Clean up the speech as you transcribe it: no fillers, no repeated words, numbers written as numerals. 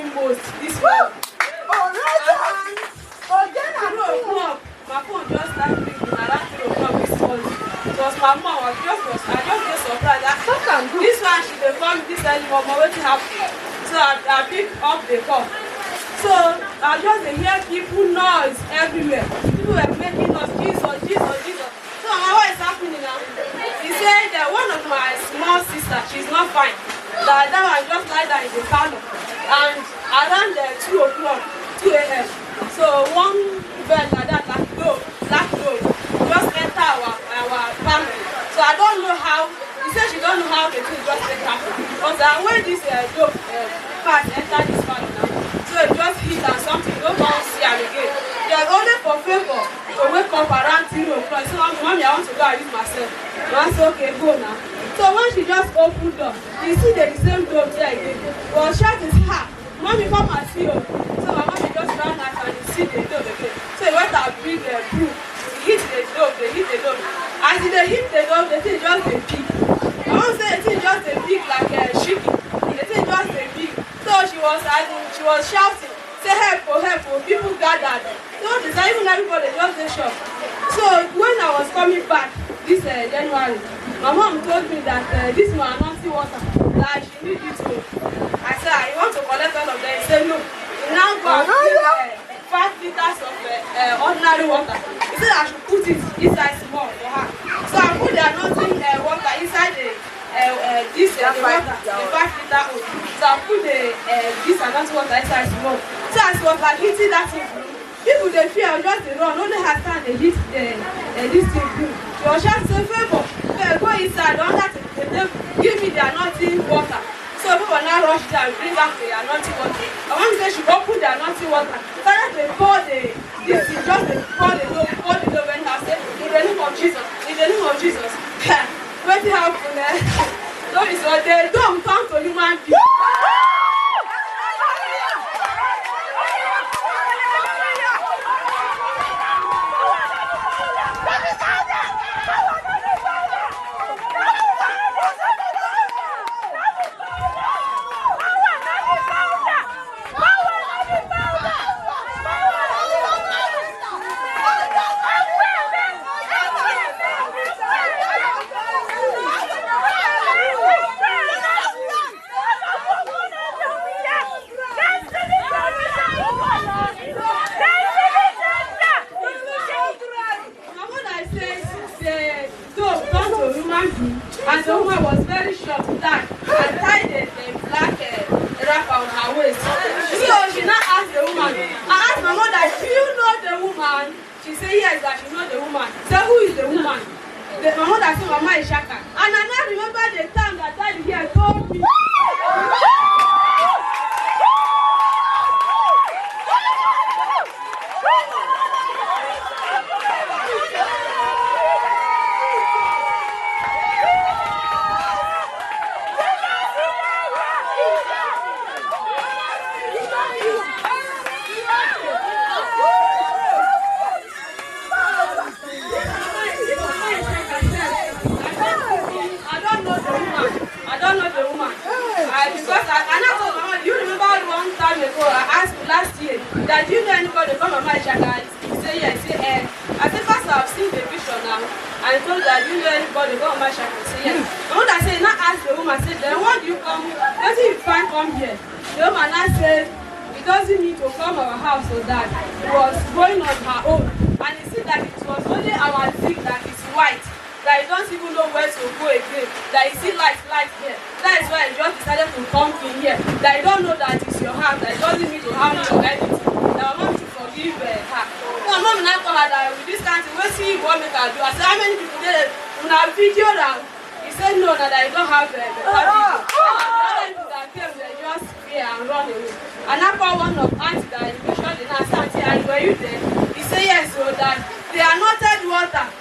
me most this morning. Again, 3 o'clock, my phone just started ringing around 3 o'clock this morning. It was my mom. I just get surprised. This one, she dey call me this early morning, wetin happen? So I pick up the call. So I just dey hear people noise everywhere. People were making noise, Jesus, Jesus, Jesus. So what is happening now? He said that one of my small sister, she's not fine. That one just lie down in the parlor. And around 2 o'clock, 2 a.m. So one bed like that, black door, just enter our parlor. So I don't know how. He said she don't know how the thing just enter. But when this door part enter this parlor now, so it just hit and something. Don't go see her again. They are only for favor to wake up around 3 o'clock. So mommy, I want to go and use myself. I say okay, go now. So when she just opened door, you see the same door there again. Well, shouting, ha, mommy, come and see you. So my mommy just ran out and you see the door again. So he went and bring a broom. He hit the door, they hit the door. As they hit the door, the thing just a pig. I won't say the thing just a pig like a chicken. The thing just a pig. So she was shouting, say help, people gathered. So even everybody just a shock. So when I was coming back this January, my mom told me that this is my anointing water, that she need it to. I said, you want to collect all of them? He said, no. You now go and take 5 liters of ordinary water. He said I should put it inside small for her. So I put the anointing water inside the water, the 5 liter oil. So I put this anointing water inside small. So as it was like hitting that thing, people they fear just they run. Only her stand they hit this thing blue. She was just saying, favor, go inside, don't have to give me the anointing water. So people now rush down, bring back the anointing water. I want to say she opened the anointing water. Started to pour this thing, just to pour the dough when I said, in the name of Jesus, in the name of Jesus. What happened? So it's what they don't come to human beings. And the woman was very short, black, and tied a black wrapper on her waist. So she now asked the woman, I asked my mother, do you know the woman? She said yes, that she knows the woman. So who is the woman? My mother said, Mama Ishaka. And I now remember the time that Daddy here told me. Because I now told Mama, do you remember one time ago I asked you last year that do you know anybody from Mama Ishaka? He said yes. I said, first I've seen the vision now. And I told that do you know anybody from Mama Ishaka? He said yes. The woman said, now ask the woman, said, then why do you come? Does he find come here? The woman now said, it doesn't need to come our house or that. It was going on her own. And he said that it was only our zinc that is white. That you don't even know where to go again. That you see light here. That is why you just decided to come in here. That you don't know that it's your house. That it doesn't need to harm you or anything. That my mom should forgive her. So my mom now come out that with this kind of thing, we'll see what make her do. I said, how many people did it? On our video now. He said no, that you don't have the video. How many people that came, they just fear and run away. And I call one of